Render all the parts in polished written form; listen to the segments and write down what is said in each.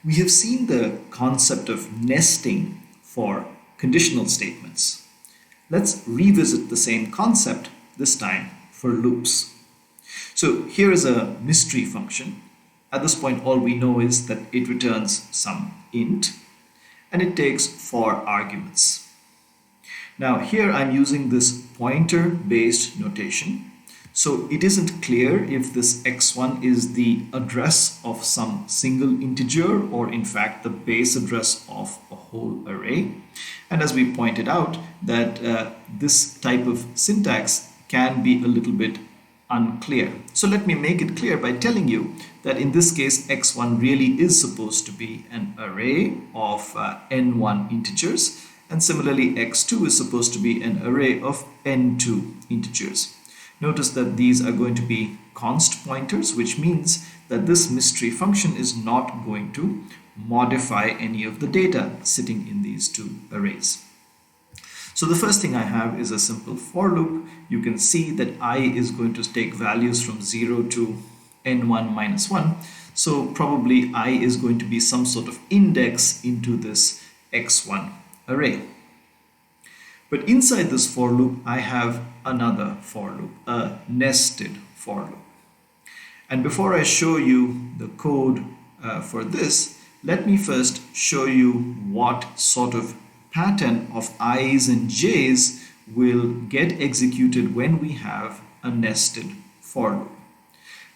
We have seen the concept of nesting for conditional statements. Let's revisit the same concept, this time for loops. So here is a mystery function. At this point, all we know is that it returns some int and it takes 4 arguments. Now here I'm using this pointer based notation. So it isn't clear if this x1 is the address of some single integer or in fact the base address of a whole array. And as we pointed out that this type of syntax can be a little bit unclear. So let me make it clear by telling you that in this case x1 really is supposed to be an array of n1 integers, and similarly x2 is supposed to be an array of n2 integers. Notice that these are going to be const pointers, which means that this mystery function is not going to modify any of the data sitting in these two arrays. So the first thing I have is a simple for loop. You can see that I is going to take values from 0 to n1 minus 1. So probably I is going to be some sort of index into this x1 array. But inside this for loop, I have another for loop, a nested for loop. And before I show you the code for this, let me first show you what sort of pattern of i's and j's will get executed when we have a nested for loop.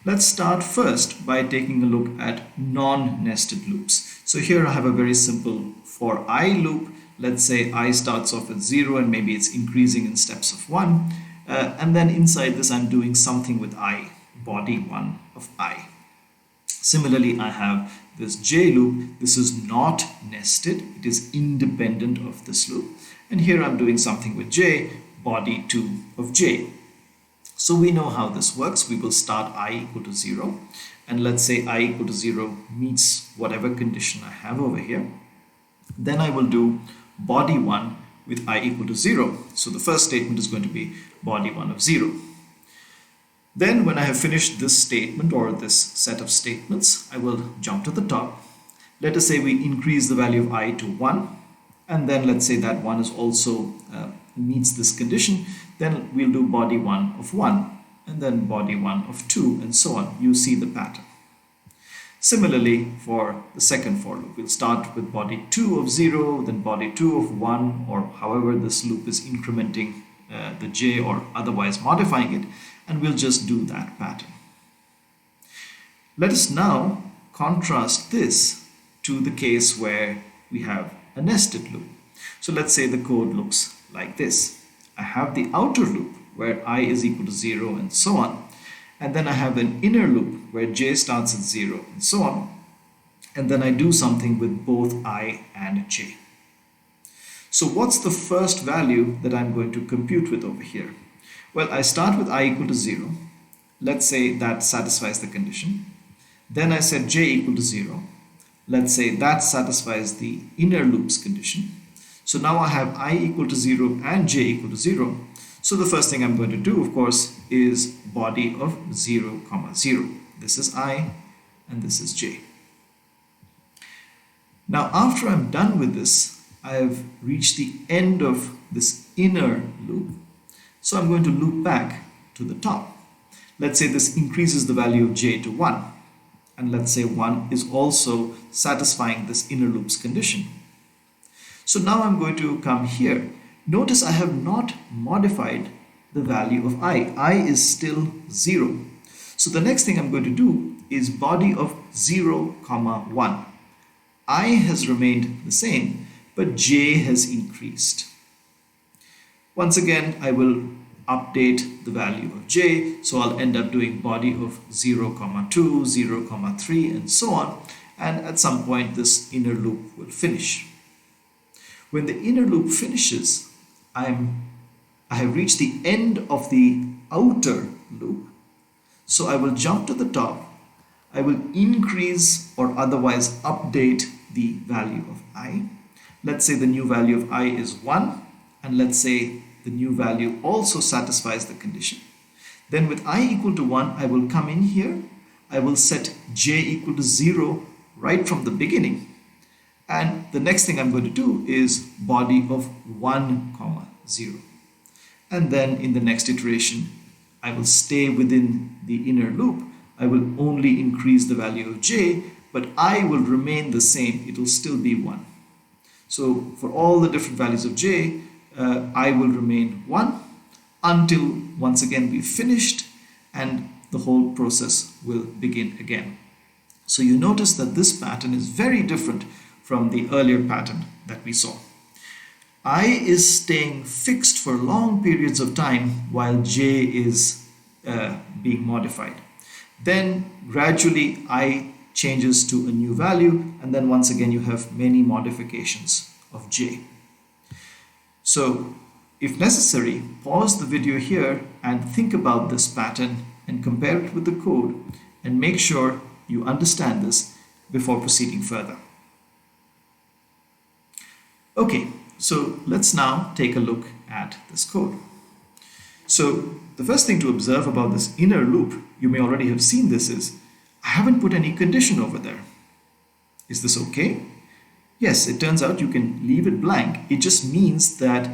Let's start first by taking a look at non-nested loops. So here I have a very simple for I loop. Let's say I starts off at 0 and maybe it's increasing in steps of 1. And then inside this I'm doing something with I, body 1 of I. Similarly, I have this j loop. This is not nested. It is independent of this loop. And here I'm doing something with j, body 2 of j. So we know how this works. We will start I equal to 0. And let's say I equal to 0 meets whatever condition I have over here. Then I will do body 1 with I equal to 0. So the first statement is going to be body 1 of 0. Then when I have finished this statement or this set of statements, I will jump to the top. Let us say we increase the value of I to 1. And then let's say that 1 is also meets this condition. Then we'll do body 1 of 1 and then body 1 of 2 and so on. You see the pattern. Similarly, for the second for loop, we'll start with body 2 of 0, then body 2 of 1, or however this loop is incrementing the j or otherwise modifying it, and we'll just do that pattern. Let us now contrast this to the case where we have a nested loop. So let's say the code looks like this. I have the outer loop where I is equal to 0 and so on. And then I have an inner loop where j starts at 0 and so on. And then I do something with both I and j. So what's the first value that I'm going to compute with over here? Well, I start with I equal to 0. Let's say that satisfies the condition. Then I set j equal to 0. Let's say that satisfies the inner loop's condition. So now I have I equal to 0 and j equal to 0. So the first thing I'm going to do, of course, is body of 0, 0. This is I and this is j. Now after I'm done with this, I have reached the end of this inner loop. So I'm going to loop back to the top. Let's say this increases the value of j to 1. And let's say 1 is also satisfying this inner loop's condition. So now I'm going to come here. Notice I have not modified the value of I. I is still 0. So the next thing I'm going to do is body of 0, 1. I has remained the same, but j has increased. Once again, I will update the value of j. So I'll end up doing body of 0, 2, 0, 3, and so on. And at some point, this inner loop will finish. When the inner loop finishes, I have reached the end of the outer loop. So I will jump to the top. I will increase or otherwise update the value of I. Let's say the new value of I is 1. And let's say the new value also satisfies the condition. Then with I equal to 1, I will come in here. I will set j equal to 0 right from the beginning. And the next thing I'm going to do is body of 1, 0. And then in the next iteration, I will stay within the inner loop. I will only increase the value of j, but I will remain the same. It will still be 1. So for all the different values of j, I will remain 1 until once again we've finished and the whole process will begin again. So you notice that this pattern is very different from the earlier pattern that we saw. I is staying fixed for long periods of time while j is being modified. Then gradually I changes to a new value, and then once again you have many modifications of j. So if necessary, pause the video here and think about this pattern and compare it with the code and make sure you understand this before proceeding further. Okay, so let's now take a look at this code. So the first thing to observe about this inner loop, you may already have seen this, is I haven't put any condition over there. Is this okay? Yes, it turns out you can leave it blank. It just means that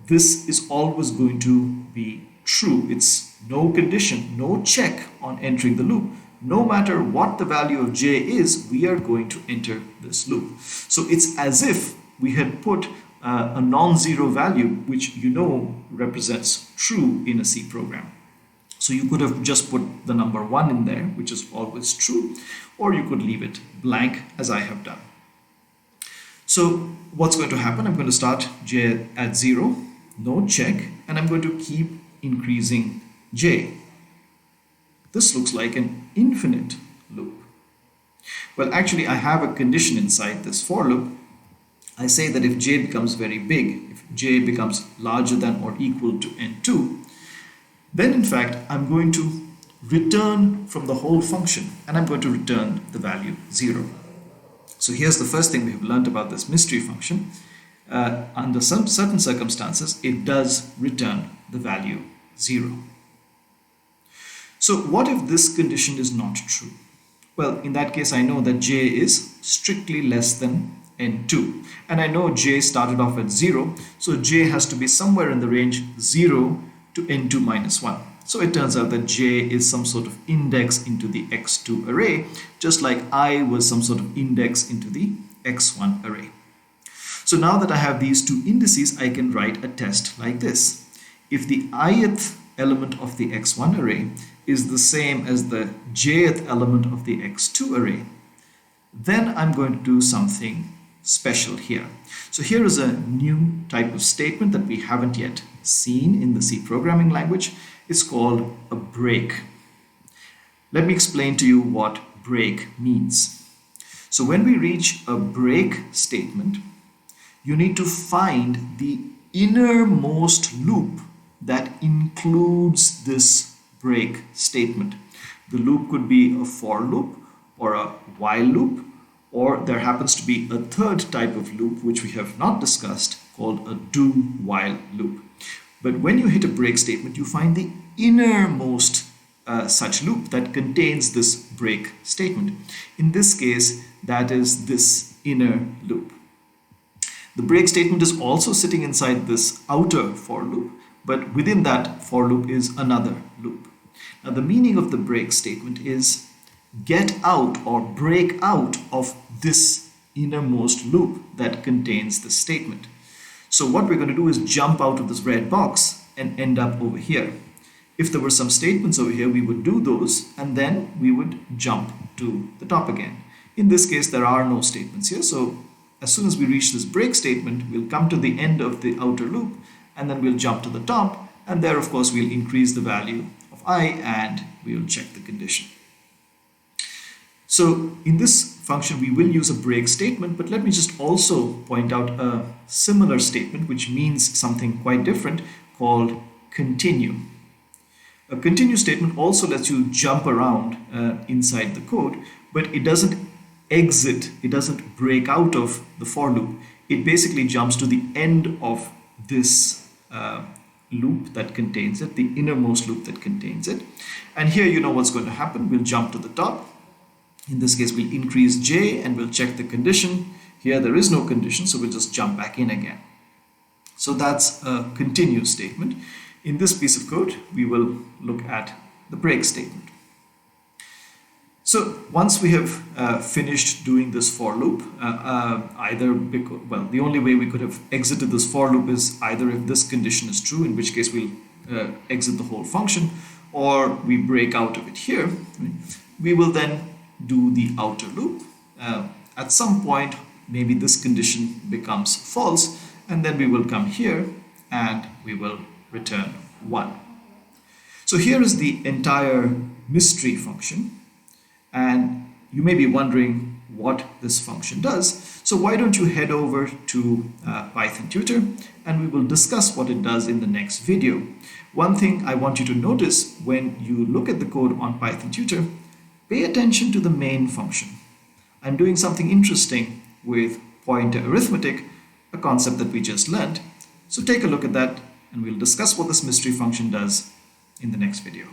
this is always going to be true. It's no condition, no check on entering the loop. No matter what the value of j is, we are going to enter this loop. So it's as if we had put a non-zero value, which you know represents true in a C program. So you could have just put the number 1 in there, which is always true, or you could leave it blank as I have done. So what's going to happen? I'm going to start j at 0, no check, and I'm going to keep increasing j. This looks like an infinite loop. Well, actually I have a condition inside this for loop. I say that if j becomes very big, if j becomes larger than or equal to n2, then in fact I'm going to return from the whole function, and I'm going to return the value 0. So here's the first thing we have learned about this mystery function. Under some certain circumstances, it does return the value 0. So what if this condition is not true? Well, in that case, I know that j is strictly less than n2. And I know j started off at 0, so j has to be somewhere in the range 0 to n2 minus 1. So it turns out that j is some sort of index into the x2 array, just like I was some sort of index into the x1 array. So now that I have these two indices, I can write a test like this. If the ith element of the x1 array is the same as the jth element of the x2 array, then I'm going to do something special here. So here is a new type of statement that we haven't yet seen in the C programming language. It's called a break. Let me explain to you what break means. So when we reach a break statement, you need to find the innermost loop that includes this break statement. The loop could be a for loop or a while loop, or there happens to be a third type of loop which we have not discussed called a do-while loop. But when you hit a break statement, you find the innermost such loop that contains this break statement. In this case, that is this inner loop. The break statement is also sitting inside this outer for loop, but within that for loop is another loop. Now the meaning of the break statement is get out or break out of this innermost loop that contains the statement. So what we're going to do is jump out of this red box and end up over here. If there were some statements over here, we would do those and then we would jump to the top again. In this case, there are no statements here. So as soon as we reach this break statement, we'll come to the end of the outer loop and then we'll jump to the top, and there of course we'll increase the value of I and we'll check the condition. So in this function, we will use a break statement, but let me just also point out a similar statement which means something quite different called continue. A continue statement also lets you jump around inside the code, but it doesn't exit, it doesn't break out of the for loop. It basically jumps to the end of this loop that contains it, the innermost loop that contains it. And here you know what's going to happen. We'll jump to the top. In this case, we'll increase j and we'll check the condition. Here there is no condition, so we'll just jump back in again. So that's a continue statement. In this piece of code, we will look at the break statement. So once we have finished doing this for loop, the only way we could have exited this for loop is either if this condition is true, in which case we'll exit the whole function, or we break out of it here. We will then do the outer loop. At some point, maybe this condition becomes false, and then we will come here and we will return 1. So here is the entire mystery function, and you may be wondering what this function does. So why don't you head over to Python Tutor, and we will discuss what it does in the next video. One thing I want you to notice when you look at the code on Python Tutor, pay attention to the main function. I'm doing something interesting with pointer arithmetic, a concept that we just learned. So take a look at that, and we'll discuss what this mystery function does in the next video.